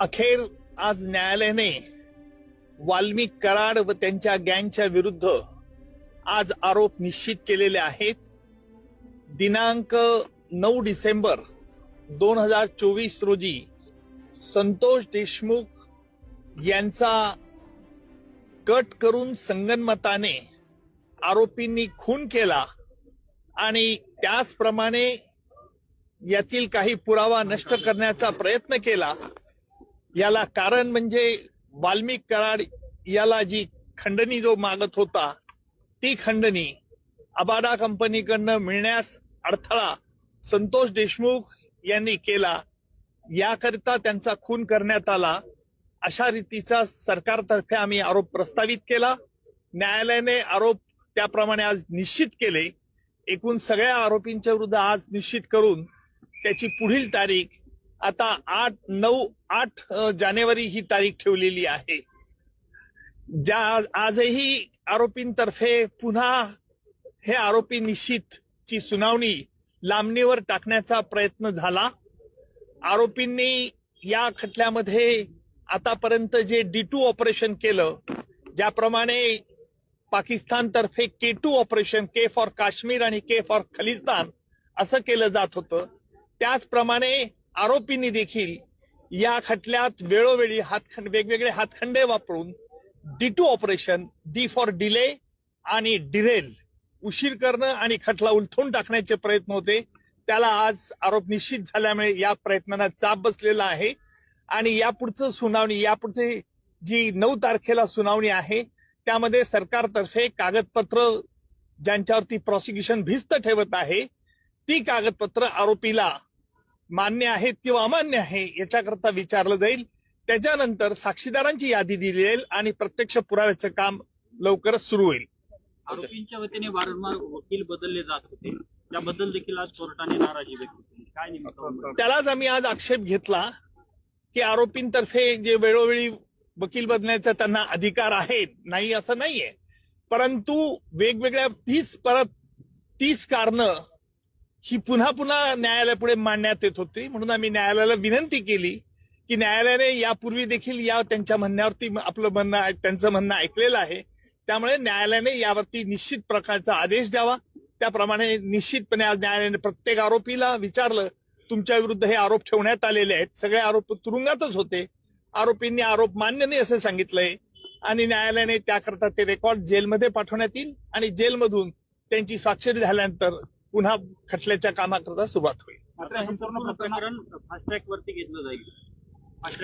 अखेर आज न्यायालयाने वाल्मिक कराड व त्यांच्या गँगच्या विरुद्ध आज आरोप निश्चित केलेले आहेत. दिनांक 9 डिसेंबर 2024 रोजी संतोष देशमुख यांचा कट करून संगनमताने आरोपींनी खून केला आणि त्याचप्रमाणे यातील काही पुरावा नष्ट करण्याचा प्रयत्न केला. याला कारण म्हणजे वाल्मिक कराड याला जी खंडणी जो मागत होता ती खंडणी अबाडा कंपनीकडनं मिळण्यास अडथळा संतोष देशमुख यांनी केला. याकरिता त्यांचा खून करण्यात आला अशा रीतीचा सरकारतर्फे आम्ही आरोप प्रस्तावित केला. न्यायालयाने आरोप त्याप्रमाणे आज निश्चित केले. एकूण सगळ्या आरोपींच्या विरुद्ध आज निश्चित करून त्याची पुढील तारीख आता 8 जानेवारी ही तारीख ठेवलेली आहे. आजही आरोपींतर्फे पुन्हा हे आरोपी निश्चितची सुनावणी लांबणीवर टाकण्याचा प्रयत्न झाला. आरोपींनी या खटल्यामध्ये आतापर्यंत जे D2 ऑपरेशन केलं, ज्याप्रमाणे पाकिस्तानतर्फे K2 operation, K for Kashmir आणि K फॉर खलिस्तान असं केलं जात होतं, त्याचप्रमाणे आरोपींनी देखील या खटल्यात वेळोवेळी वेगवेगळे हातखंडे वापरून D2 operation, D for delay आणि डिरेल, उशीर करणं आणि खटला उलथून टाकण्याचे प्रयत्न होते. त्याला आज आरोप निश्चित झाल्यामुळे या प्रयत्नांना चाप बसलेला आहे आणि यापुढचं सुनावणी, यापुढे जी 9 तारखेला सुनावणी आहे त्यामध्ये सरकारतर्फे कागदपत्र ज्यांच्यावरती प्रॉसिक्युशन भिस्त ठेवत आहे ती कागदपत्र आरोपीला मान्य आहेत किंवा अमान्य आहे याच्याकरता विचारलं जाईल. त्याच्यानंतर साक्षीदारांची यादी दिली जाईल आणि प्रत्यक्ष पुराव्याचं काम लवकरच सुरू होईल. आरोपींच्या वतीने वारंवार वकील बदलले जात होते, त्याबद्दल देखील आज कोर्टाने नाराजी व्यक्त केली. काय नेमकं त्यालाच आम्ही आज आक्षेप घेतला की आरोपींतर्फे जे वेळोवेळी वकील बदलण्याचा त्यांना अधिकार आहे, नाही असं नाहीये, परंतु वेगवेगळ्या 30 कारणं ही पुन्हा पुन्हा न्यायालयापुढे मांडण्यात येत होती. म्हणून आम्ही न्यायालयाला विनंती केली की न्यायालयाने यापूर्वी देखील या त्यांच्या म्हणण्यावरती त्यांचं म्हणणं ऐकलेलं आहे, त्यामुळे न्यायालयाने यावरती निश्चित प्रकारचा आदेश द्यावा. त्याप्रमाणे निश्चितपणे आज न्यायालयाने प्रत्येक आरोपीला विचारलं, तुमच्या विरुद्ध हे आरोप ठेवण्यात आलेले आहेत, सगळे आरोप तुरुंगातच होते, आरोपींनी आरोप मान्य नाही असं सांगितलंय आणि न्यायालयाने त्याकरता ते रेकॉर्ड जेलमध्ये पाठवण्यात येईल आणि जेलमधून त्यांची स्वाक्षरी झाल्यानंतर पुन्हा खटल्याच्या कामाकरता सुरुवात होईल. मात्र हे संपूर्ण प्रकरण फास्ट ट्रॅक वरती घेतलं जाईल. Fast track